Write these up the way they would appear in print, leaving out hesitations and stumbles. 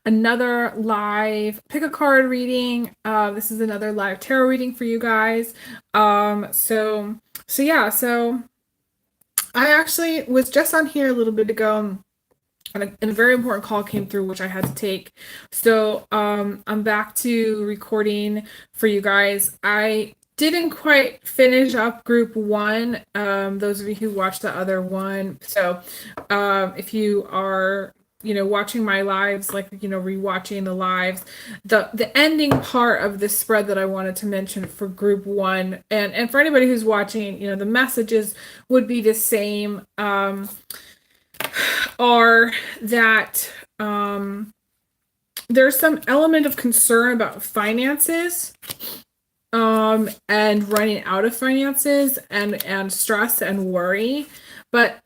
another live pick a card reading. This is another live tarot reading for you guys. So I actually was just on here a little bit ago, and a very important call came through, which I had to take. So I'm back to recording for you guys. I didn't quite finish up group one. Those of you who watched the other one. So if you are watching my lives, like rewatching the lives, the ending part of this spread that I wanted to mention for group one, and for anybody who's watching, the messages would be the same, are that there's some element of concern about finances, and running out of finances, and stress and worry, but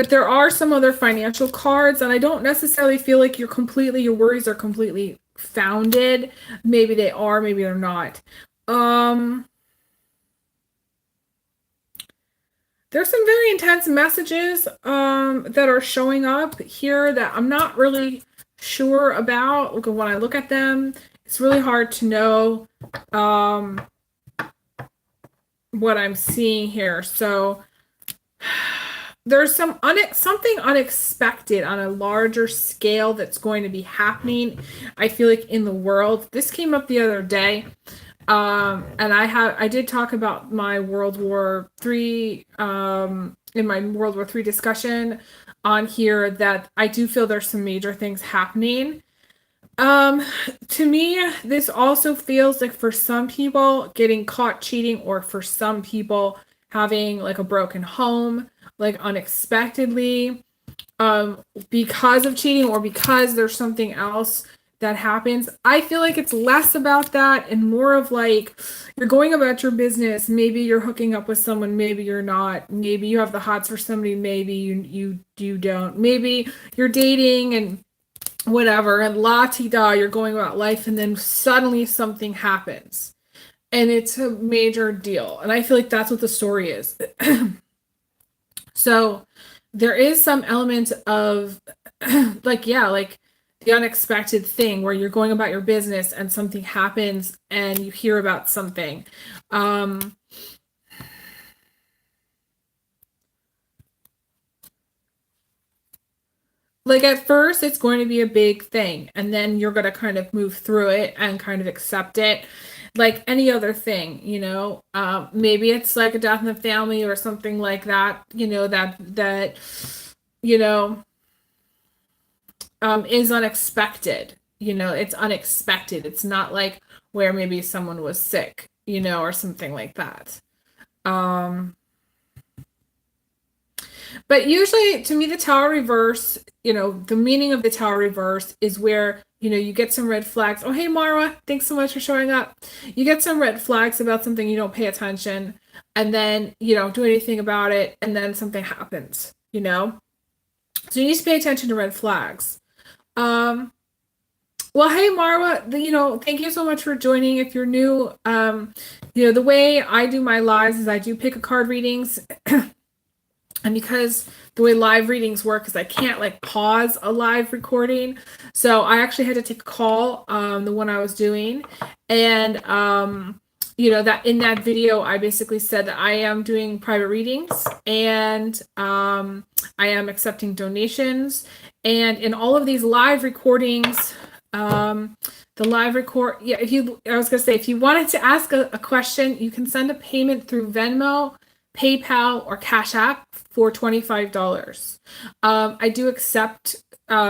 there are some other financial cards, and I don't necessarily feel like your worries are completely founded. Maybe they are, maybe they're not. There's some very intense messages that are showing up here that I'm not really sure about. When I look at them, it's really hard to know what I'm seeing here. So there's something unexpected on a larger scale that's going to be happening, I feel like, in the world. This came up the other day. And I did talk about my World War III, in my World War III discussion on here, that I do feel there's some major things happening. To me, this also feels like, for some people, getting caught cheating, or for some people having like a broken home, like unexpectedly, because of cheating, or because there's something else that happens. I feel like it's less about that and more of like, you're going about your business. Maybe you're hooking up with someone, maybe you're not. Maybe you have the hots for somebody, maybe you don't. Maybe you're dating and whatever, and la-ti-da, you're going about life, and then suddenly something happens. And it's a major deal. And I feel like that's what the story is. So there is some element of like the unexpected thing, where you're going about your business and something happens and you hear about something. Like, at first it's going to be a big thing, and then you're going to kind of move through it and kind of accept it like any other thing. Maybe it's like a death in the family or something like that, you know is unexpected. It's unexpected. It's not like where maybe someone was sick, or something like that. But usually, to me, the Tower Reverse, the meaning of the Tower Reverse is where, you get some red flags. Oh, hey, Marwa, thanks so much for showing up. You get some red flags about something, you don't pay attention, and then you don't do anything about it, and then something happens, So you need to pay attention to red flags. Well, hey, Marwa, thank you so much for joining. If you're new, the way I do my lives is I do pick a card readings. And because the way live readings work is I can't like pause a live recording. So I actually had to take a call, the one I was doing. And, that in that video, I basically said that I am doing private readings, and I am accepting donations. And in all of these live recordings, I was gonna say, if you wanted to ask a question, you can send a payment through Venmo, PayPal, or Cash App for $25. I do accept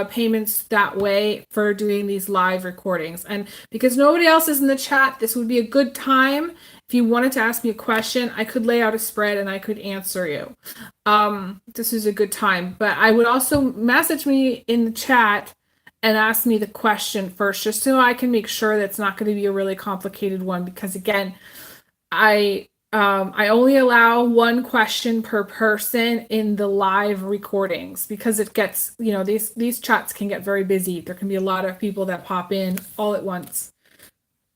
payments that way for doing these live recordings. And because nobody else is in the chat, this would be a good time. If you wanted to ask me a question, I could lay out a spread and I could answer you. This is a good time. But I would also message me in the chat and ask me the question first, just so I can make sure that it's not going to be a really complicated one. Because again, I only allow one question per person in the live recordings, because it gets, these chats can get very busy. There can be a lot of people that pop in all at once.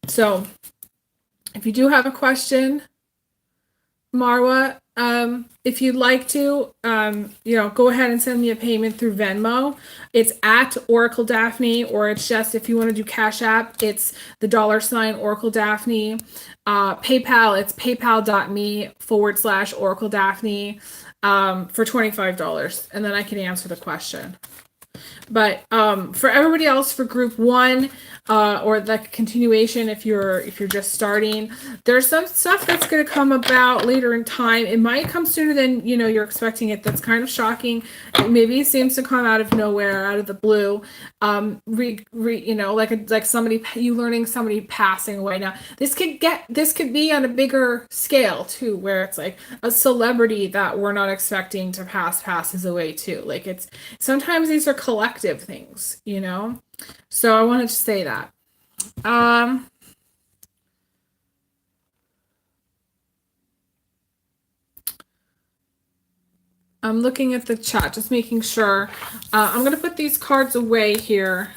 So if you do have a question, Marwa, if you'd like to, go ahead and send me a payment through Venmo. It's at Oracle Daphne, or it's just if you want to do Cash App, it's the $ Oracle Daphne. PayPal, it's paypal.me/Oracle Daphne for $25. And then I can answer the question. But for everybody else, for group one, or the continuation, if you're just starting, there's some stuff that's going to come about later in time. It might come sooner than you're expecting it. That's kind of shocking. Maybe it seems to come out of nowhere, out of the blue. Like somebody, you learning, somebody passing away. Now this could be on a bigger scale too, where it's like a celebrity that we're not expecting to passes away too. Like it's sometimes these are collective things, So I wanted to say that. I'm looking at the chat, just making sure. I'm going to put these cards away here.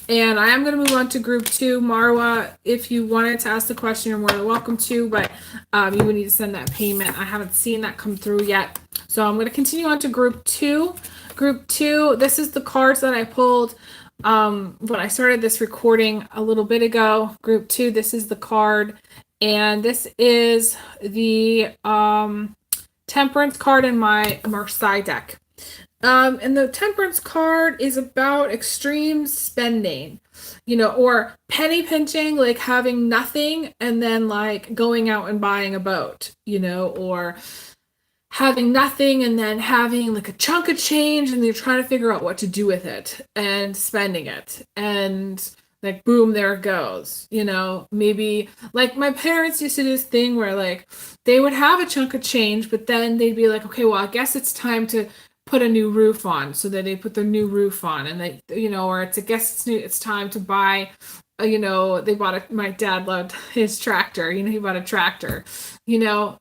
And I am going to move on to group two. Marwa, if you wanted to ask the question, you're more than welcome to, but you would need to send that payment. I haven't seen that come through yet. So I'm going to continue on to group two. Group two, this is the cards that I pulled when I started this recording a little bit ago. Group two, this is the card. And this is the Temperance card in my Marseille deck. And the Temperance card is about extreme spending, or penny pinching, like having nothing and then like going out and buying a boat, or having nothing and then having like a chunk of change and you're trying to figure out what to do with it and spending it. And like, boom, there it goes. Maybe like my parents used to do this thing where like they would have a chunk of change, but then they'd be like, okay, well, I guess it's time to put a new roof on. So then they put their new roof on and they, or it's time to buy, my dad loved his tractor, he bought a tractor,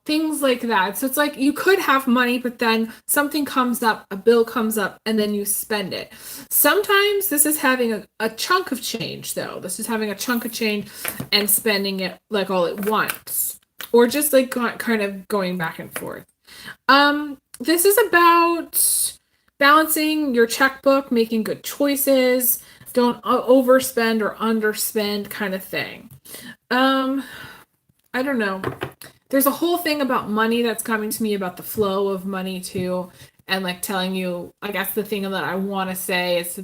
things like that. So it's like you could have money, but then something comes up, a bill comes up, and then you spend it. Sometimes this is having a chunk of change, though. This is having a chunk of change and spending it like all at once, or just like kind of going back and forth. This is about balancing your checkbook, making good choices, don't overspend or underspend kind of thing. I don't know. There's a whole thing about money that's coming to me about the flow of money too. And like telling you, I guess the thing that I want to say is,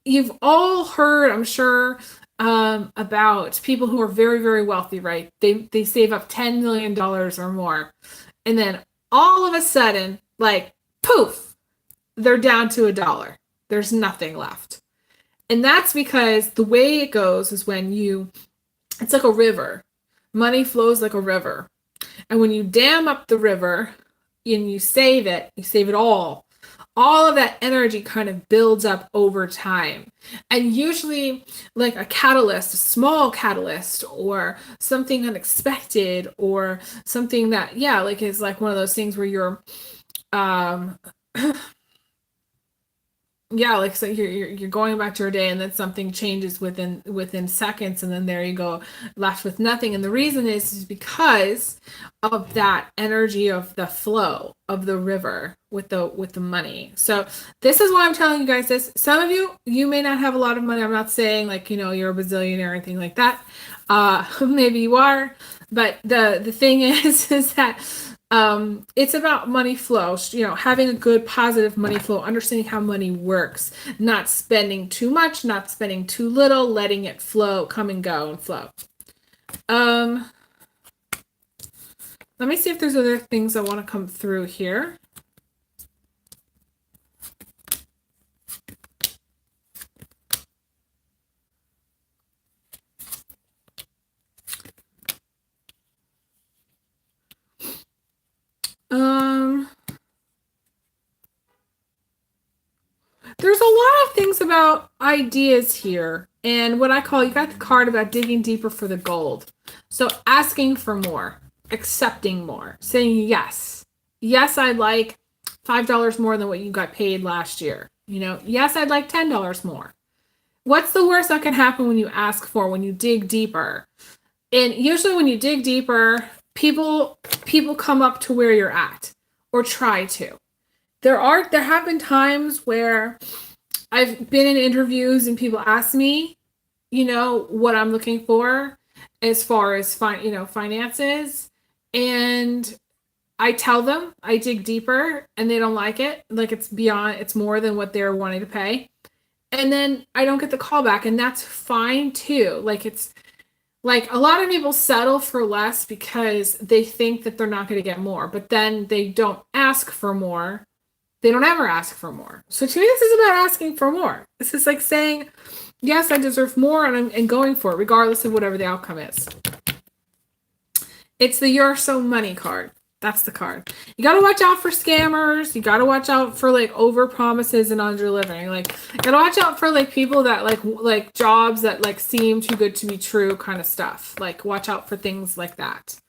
you've all heard, I'm sure, about people who are very, very wealthy, right? They save up $10 million or more. And then all of a sudden, like, poof, they're down to $1. There's nothing left. And that's because the way it goes is it's like a river. Money flows like a river. And when you dam up the river and you save it all of that energy kind of builds up over time. And usually like a catalyst, a small catalyst, or something unexpected, or something that, is like one of those things where you're, so you're going about your day and then something changes within seconds, and then there you go, left with nothing. And the reason is because of that energy of the flow of the river with the money. So this is why I'm telling you guys this. Some of you may not have a lot of money. I'm not saying like, you're a bazillionaire or anything like that. Maybe you are, but the thing is that it's about money flow, having a good positive money flow, understanding how money works, not spending too much, not spending too little, letting it flow, come and go and flow. Let me see if there's other things I want to come through here. There's a lot of things about ideas here. And what I call, you got the card about digging deeper for the gold. So asking for more, accepting more, saying yes. Yes, I'd like $5 more than what you got paid last year. Yes, I'd like $10 more. What's the worst that can happen when you ask for, when you dig deeper? And usually when you dig deeper, people come up to where you're at or try to. There have been times where I've been in interviews and people ask me, what I'm looking for as far as finances, and I tell them, I dig deeper, and they don't like it. Like it's more than what they're wanting to pay. And then I don't get the call back, and that's fine too. Like it's like a lot of people settle for less because they think that they're not going to get more, but then they don't ask for more. They don't ever ask for more. So to me, this is about asking for more. This is like saying, yes, I deserve more, and going for it, regardless of whatever the outcome is. It's the "you're so money" card. That's the card. You got to watch out for scammers. You got to watch out for like over promises and under living. Like, you got to watch out for like people that like jobs that like seem too good to be true kind of stuff. Like, watch out for things like that.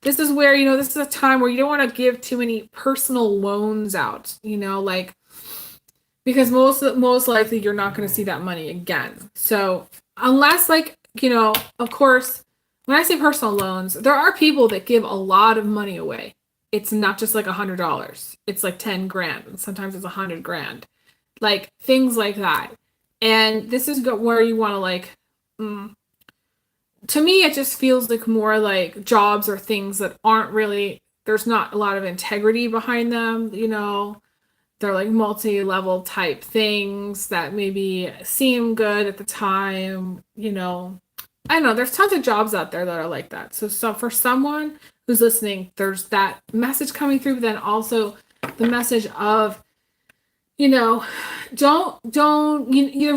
This is where, this is a time where you don't want to give too many personal loans out, like, because most likely you're not going to see that money again. So unless like, of course, when I say personal loans, there are people that give a lot of money away. It's not just like $100. It's like 10 grand. And sometimes it's 100 grand. Like things like that. And this is where you want to like, to me, it just feels like more like jobs or things that aren't really, there's not a lot of integrity behind them. They're like multi-level type things that maybe seem good at the time, I don't know. There's tons of jobs out there that are like that. So for someone who's listening, there's that message coming through, but then also the message of, the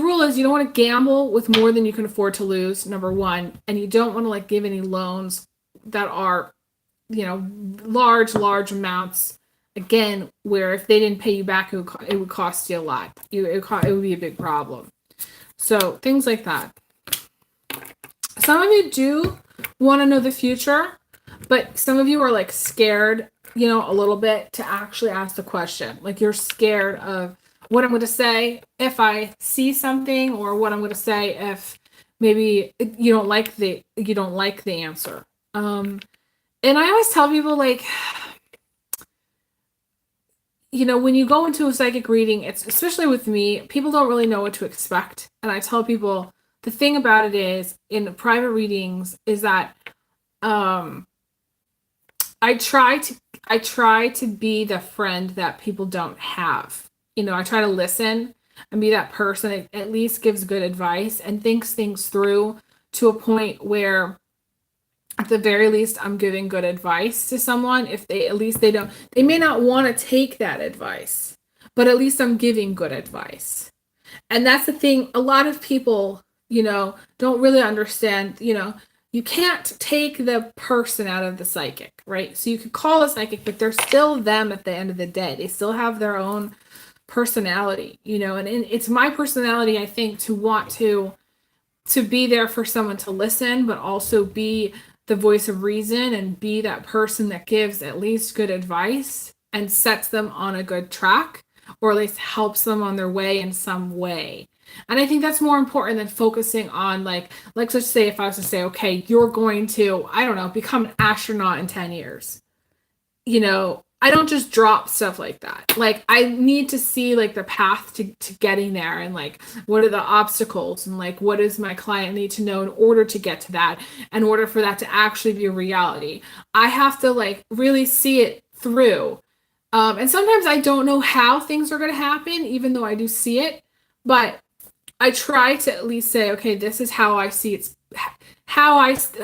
rule is you don't want to gamble with more than you can afford to lose, number one. And you don't want to like give any loans that are, large amounts. Again, where if they didn't pay you back, it would cost you a lot. It would be a big problem. So things like that. Some of you do want to know the future, but some of you are like scared, a little bit to actually ask the question. Like you're scared of what I'm going to say if I see something, or what I'm going to say if maybe you don't like the answer. And I always tell people like, when you go into a psychic reading, it's especially with me, people don't really know what to expect. And I tell people, the thing about it is, in private readings, is that I try to be the friend that people don't have. I try to listen and be that person that at least gives good advice and thinks things through to a point where, at the very least, I'm giving good advice to someone. If they may not want to take that advice, but at least I'm giving good advice. And that's the thing. A lot of people, don't really understand, you can't take the person out of the psychic, right? So you could call a psychic, but they're still them at the end of the day. They still have their own personality, and it's my personality, I think, to want to be there for someone to listen, but also be the voice of reason and be that person that gives at least good advice and sets them on a good track, or at least helps them on their way in some way. And I think that's more important than focusing on like let's say if I was to say, okay, you're going to, I don't know, become an astronaut in 10 years. I don't just drop stuff like that. Like I need to see like the path to getting there, and like what are the obstacles, and like what does my client need to know in order to get to that, in order for that to actually be a reality. I have to like really see it through. And sometimes I don't know how things are going to happen, even though I do see it, but I try to at least say, okay, this is how I see it,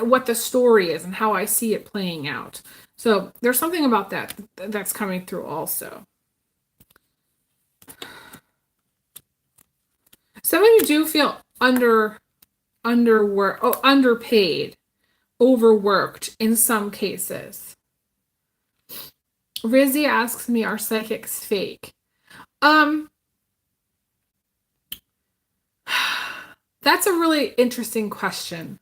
what the story is and how I see it playing out. So there's something about that's coming through also. Some of you do feel underpaid, overworked in some cases. Rizzy asks me, are psychics fake? That's a really interesting question.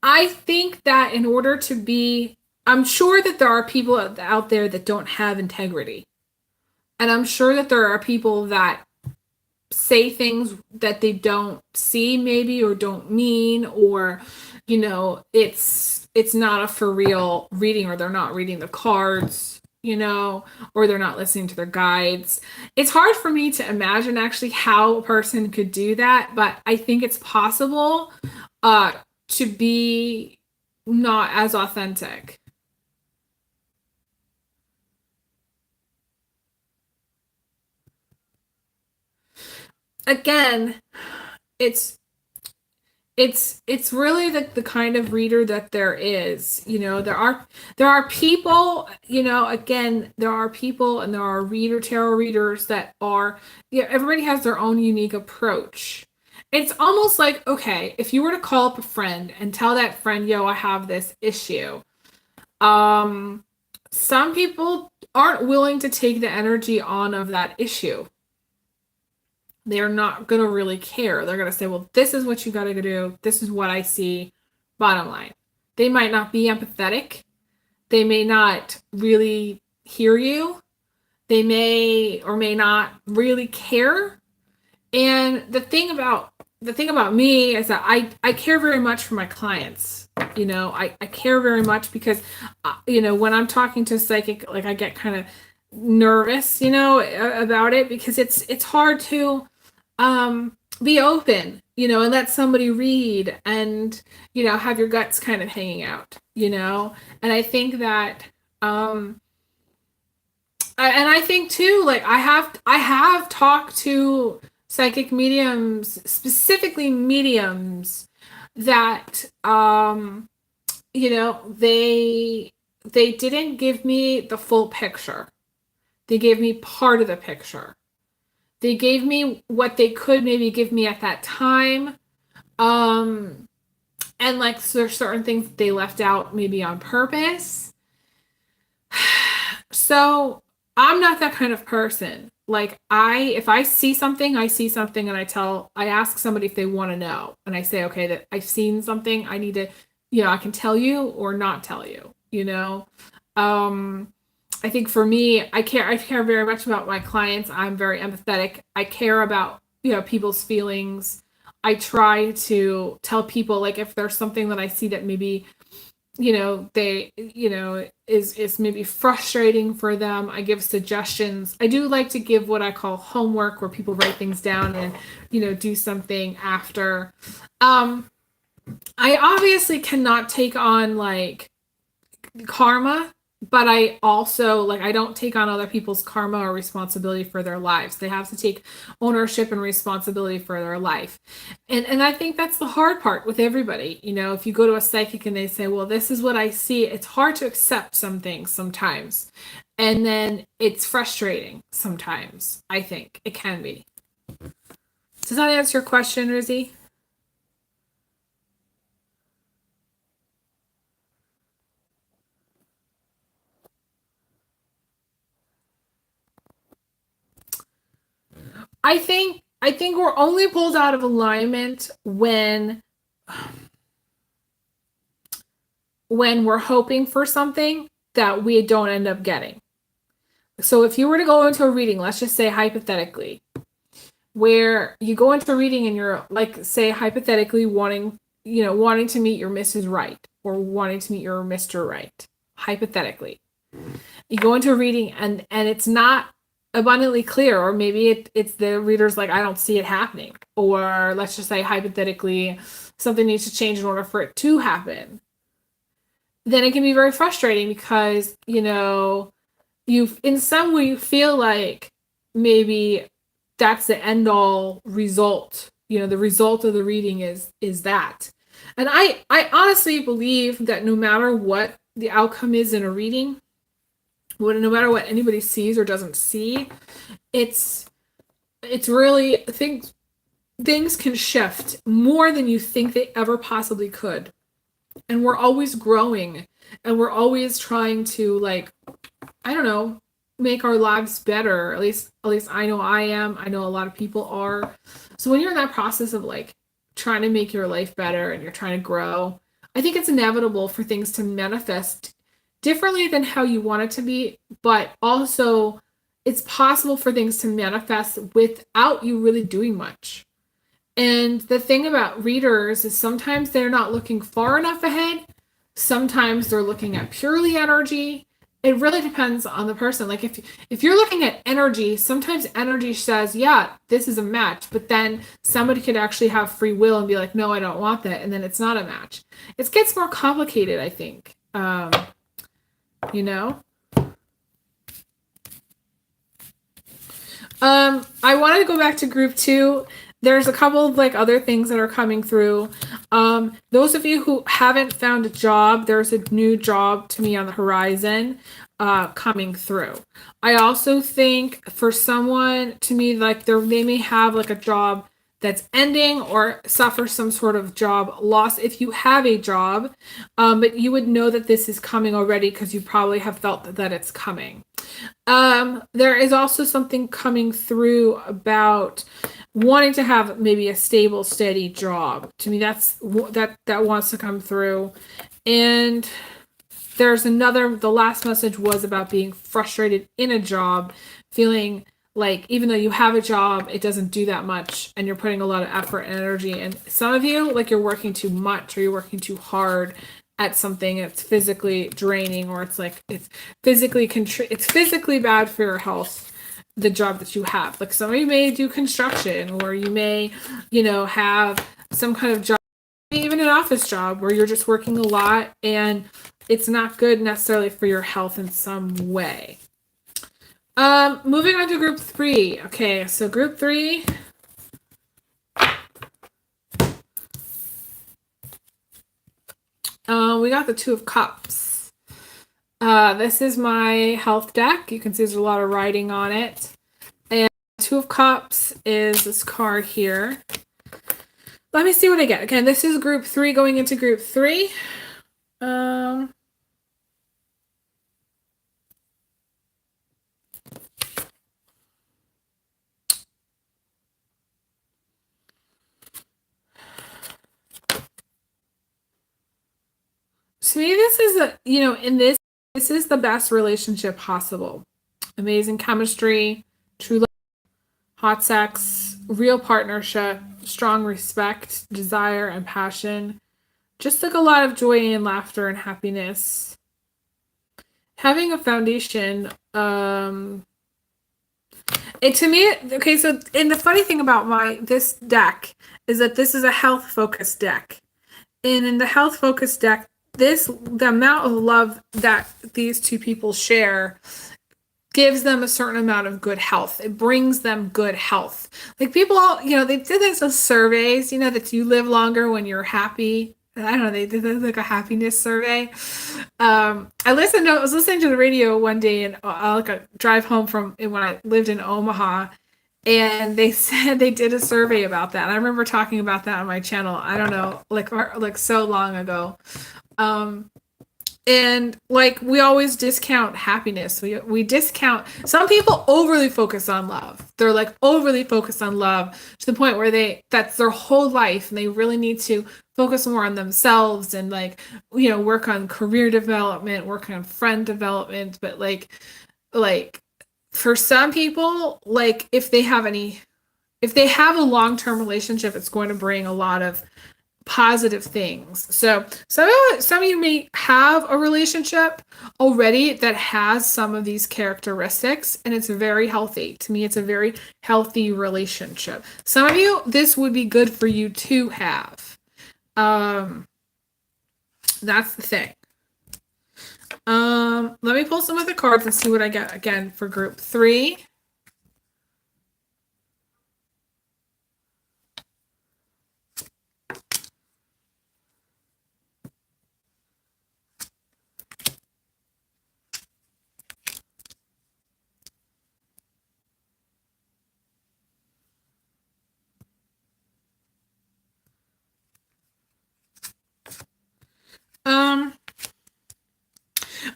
I think that in order to be, I'm sure that there are people out there that don't have integrity. And I'm sure that there are people that say things that they don't see maybe, or don't mean, or it's not a for real reading, or they're not reading the cards, or they're not listening to their guides. It's hard for me to imagine actually how a person could do that, but I think it's possible uh to be not as authentic. Again, it's it's really the kind of reader that there is. There are people, again, there are people and there are tarot readers that are, everybody has their own unique approach. It's almost like, okay, if you were to call up a friend and tell that friend, yo, I have this issue. Um, some people aren't willing to take the energy on of that issue. They're not going to really care. They're going to say, well, this is what you got to do. This is what I see. Bottom line. They might not be empathetic. They may not really hear you. They may or may not really care. And the thing about me is that I care very much for my clients. I care very much because, when I'm talking to a psychic, like I get kind of nervous, about it, because it's hard to be open, and let somebody read and, have your guts kind of hanging out, and I think that, and I think too, like I have talked to psychic mediums, specifically mediums that, they didn't give me the full picture. They gave me part of the picture. They gave me what they could maybe give me at that time. And like there's certain things that they left out maybe on purpose. So I'm not that kind of person. Like if I see something, I see something, and I ask somebody if they want to know. And I say, okay, that I've seen something. I need to, I can tell you or not tell you, I think for me, I care very much about my clients. I'm very empathetic. I care about, people's feelings. I try to tell people, like, if there's something that I see that maybe, they, is maybe frustrating for them, I give suggestions. I do like to give what I call homework, where people write things down and, do something after. I obviously cannot take on like karma, but I also, like, I don't take on other people's karma or responsibility for their lives. They have to take ownership and responsibility for their life. And I think that's the hard part with everybody. If you go to a psychic and they say, well, this is what I see, it's hard to accept some things sometimes. And then it's frustrating sometimes, I think. It can be. Does that answer your question, Rizzy? I think we're only pulled out of alignment when we're hoping for something that we don't end up getting. So if you were to go into a reading, let's just say hypothetically, where you go into a reading and you're, like, say hypothetically wanting to meet your Mrs. Right, or wanting to meet your Mr. Right, hypothetically. You go into a reading and it's not abundantly clear, or maybe it's the reader's like, I don't see it happening, or let's just say hypothetically something needs to change in order for it to happen. Then it can be very frustrating because, you in some way you feel like maybe that's the end all result. The result of the reading is that. And I honestly believe that no matter what the outcome is in a reading, no matter what anybody sees or doesn't see, it's really, things can shift more than you think they ever possibly could. And we're always growing, and we're always trying to, like, I don't know, make our lives better. At least I know I am. I know a lot of people are. So when you're in that process of, like, trying to make your life better and you're trying to grow, I think it's inevitable for things to manifest differently than how you want it to be, but also it's possible for things to manifest without you really doing much. And the thing about readers is sometimes they're not looking far enough ahead. Sometimes they're looking at purely energy. It really depends on the person. Like if you're looking at energy, sometimes energy says, "Yeah, this is a match," but then somebody could actually have free will and be like, "No, I don't want that," and then it's not a match. It gets more complicated, I think. You know. I wanted to go back to group 2. There's a couple of like other things that are coming through. Those of you who haven't found a job, there's a new job to me on the horizon coming through. I also think for someone to me, like they may have like a job that's ending or suffer some sort of job loss if you have a job, but you would know that this is coming already because you probably have felt that it's coming. There is also something coming through about wanting to have maybe a stable, steady job. To me, that wants to come through. And there's the last message was about being frustrated in a job, feeling like even though you have a job, it doesn't do that much and you're putting a lot of effort and energy. And some of you, like you're working too much or you're working too hard at something. It's physically draining or it's like it's physically bad for your health, the job that you have. Like some of you may do construction or you may, have some kind of job, even an office job where you're just working a lot and it's not good necessarily for your health in some way. Moving on to group 3. Okay, so group 3. We got the Two of Cups. This is my health deck. You can see there's a lot of writing on it. And Two of Cups is this card here. Let me see what I get. Again, this is group 3 going into group 3. To me, this is this is the best relationship possible. Amazing chemistry, true love, hot sex, real partnership, strong respect, desire, and passion. Just like a lot of joy and laughter and happiness. Having a foundation, to me, okay, so and the funny thing about this deck is that this is a health focused deck. And in the health focused deck, the amount of love that these two people share gives them a certain amount of good health. It brings them good health. Like people, they did those surveys, that you live longer when you're happy. I don't know, they did like a happiness survey. I was listening to the radio one day and like a drive home from when I lived in Omaha, and they said they did a survey about that. And I remember talking about that on my channel. I don't know, like so long ago. And like we always discount happiness. We discount. Some people overly focus on love. They're like overly focused on love to the point where that's their whole life, and they really need to focus more on themselves and like work on career development, work on friend development. But like for some people, like if they have a long-term relationship, it's going to bring a lot of positive things. So some of you may have a relationship already that has some of these characteristics, and it's very healthy. To me, it's a very healthy relationship. Some of you, this would be good for you to have. That's the thing. Let me pull some other cards and see what I get again for group 3.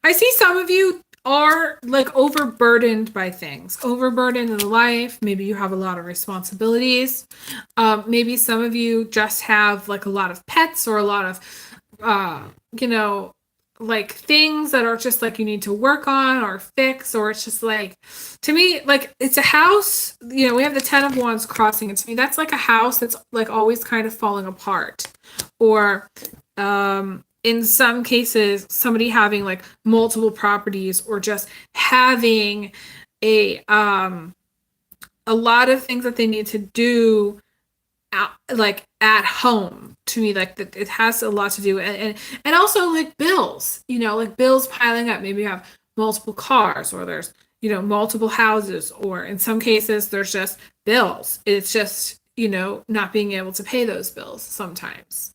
I see some of you are like overburdened by things, overburdened in life. Maybe you have a lot of responsibilities. Maybe some of you just have like a lot of pets or a lot of, like things that are just like you need to work on or fix, or it's just like, to me, like it's a house, we have the 10 of wands crossing, and to me that's like a house that's like always kind of falling apart, or in some cases somebody having like multiple properties, or just having a lot of things that they need to do like at home. To me, like it has a lot to do, and also like bills, like bills piling up. Maybe you have multiple cars, or there's multiple houses, or in some cases there's just bills. It's just not being able to pay those bills sometimes.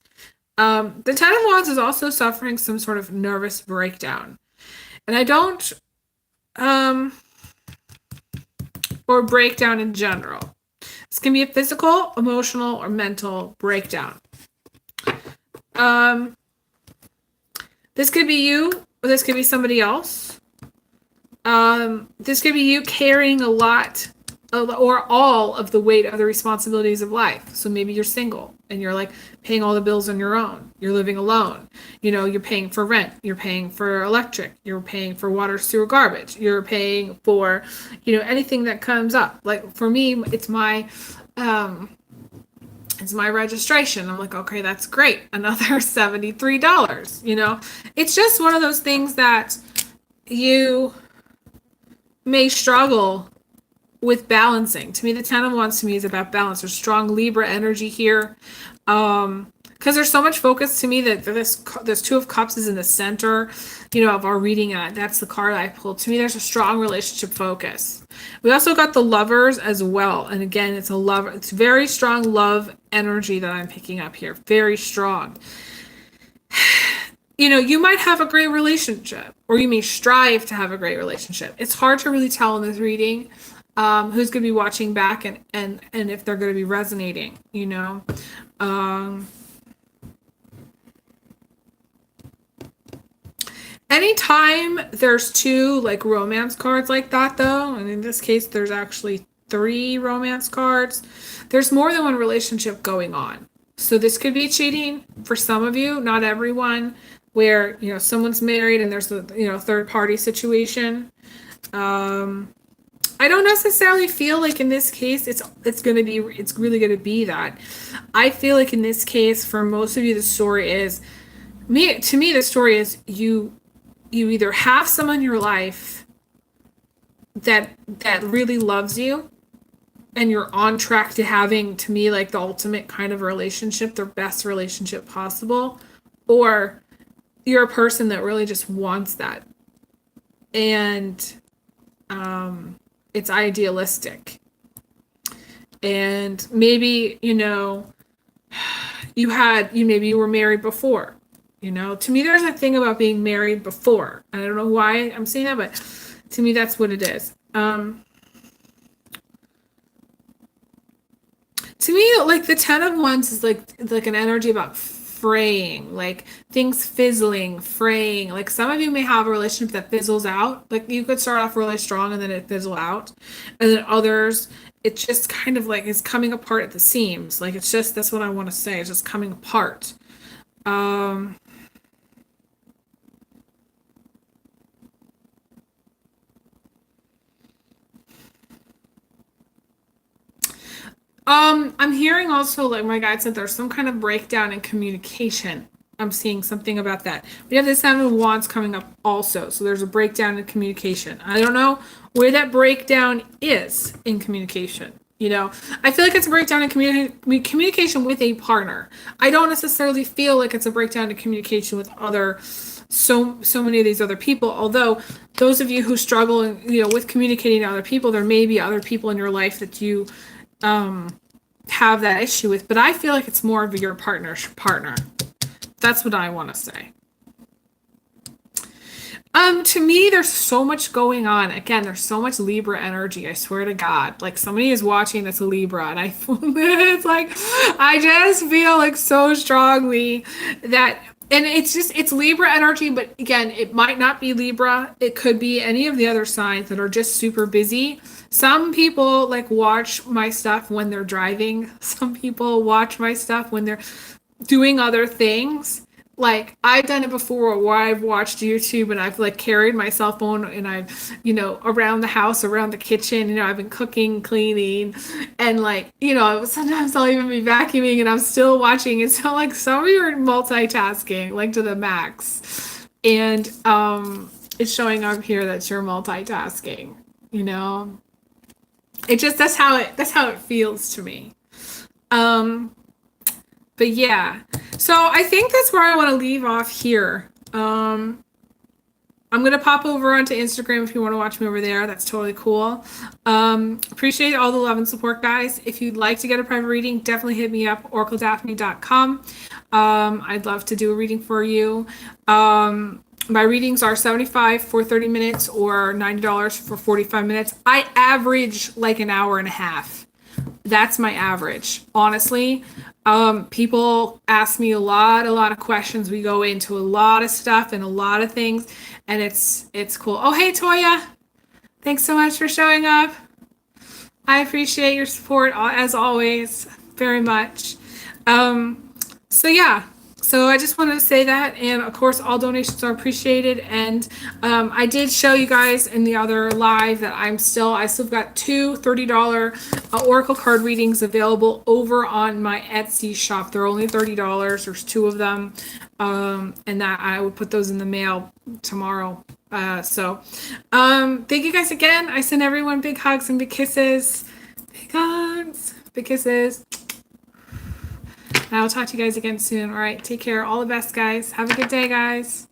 The 10 of wands is also suffering some sort of nervous breakdown, and I don't or breakdown in general. This can be a physical, emotional, or mental breakdown. This could be you, or this could be somebody else. This could be you carrying a lot or all of the weight of the responsibilities of life. So maybe you're single and you're like paying all the bills on your own. You're living alone. You're paying for rent. You're paying for electric. You're paying for water, sewer, garbage. You're paying for, anything that comes up. Like for me, it's my registration. I'm like, okay, that's great. Another $73. It's just one of those things that you may struggle with balancing. To me, the 10 of wands to me is about balance. There's strong Libra energy here. Because there's so much focus to me that this 2 of cups is in the center, of our reading. That's the card I pulled. To me, there's a strong relationship focus. We also got the lovers as well. And again, it's very strong love energy that I'm picking up here. Very strong. You might have a great relationship, or you may strive to have a great relationship. It's hard to really tell in this reading who's going to be watching back and if they're going to be resonating, Anytime there's 2 like romance cards like that, though, and in this case there's actually 3 romance cards, there's more than one relationship going on. So this could be cheating for some of you, not everyone, where someone's married and there's a third party situation. I don't necessarily feel like in this case it's really gonna be that. I feel like in this case, for most of you, the story is the story is you either have someone in your life that really loves you, and you're on track to having, to me, like the ultimate kind of relationship, the best relationship possible, or you're a person that really just wants that. And it's idealistic. And maybe, maybe you were married before. To me, there's a thing about being married before. I don't know why I'm saying that, but to me, that's what it is. To me, like the 10 of wands is like an energy about fraying, like things fizzling, fraying. Like some of you may have a relationship that fizzles out. Like you could start off really strong and then it fizzle out. And then others, it just kind of like is coming apart at the seams. Like it's just, that's what I want to say. It's just coming apart. I'm hearing also, like my guide said, there's some kind of breakdown in communication. I'm seeing something about that. We have the 7 of wands coming up also. So there's a breakdown in communication. I don't know where that breakdown is in communication. I feel like it's a breakdown in communication with a partner. I don't necessarily feel like it's a breakdown in communication with so many of these other people. Although those of you who struggle, with communicating to other people, there may be other people in your life that you have that issue with, but I feel like it's more of your partner. That's what I want to say. To me, there's so much going on. Again, there's so much Libra energy. I swear to God, like somebody is watching that's a Libra, and it's like, I just feel like so strongly that, and it's Libra energy, but again, it might not be Libra. It could be any of the other signs that are just super busy. Some people like watch my stuff when they're driving. Some people watch my stuff when they're doing other things. Like I've done it before where I've watched YouTube and I've like carried my cell phone and I've, around the house, around the kitchen, I've been cooking, cleaning, and like, sometimes I'll even be vacuuming and I'm still watching it. So like some of you are multitasking like to the max. And it's showing up here that you're multitasking, you know. It just that's how it feels to me. Um but yeah. So I think that's where I want to leave off here. I'm gonna pop over onto Instagram if you want to watch me over there. That's totally cool. Appreciate all the love and support, guys. If you'd like to get a private reading, definitely hit me up, oracledaphne.com. I'd love to do a reading for you. My readings are $75 for 30 minutes or $90 for 45 minutes. I average like an hour and a half. That's my average, honestly. People ask me a lot of questions. We go into a lot of stuff and a lot of things, and it's cool. Oh, hey, Toya. Thanks so much for showing up. I appreciate your support as always very much. So yeah, so I just wanted to say that, and of course all donations are appreciated. And I did show you guys in the other live that I still got two $30 Oracle card readings available over on my Etsy shop. They're only $30. There's two of them, and that I would put those in the mail tomorrow. Thank you guys again. I send everyone big hugs and big kisses. Big hugs, big kisses. And I will talk to you guys again soon. All right, take care. All the best, guys. Have a good day, guys.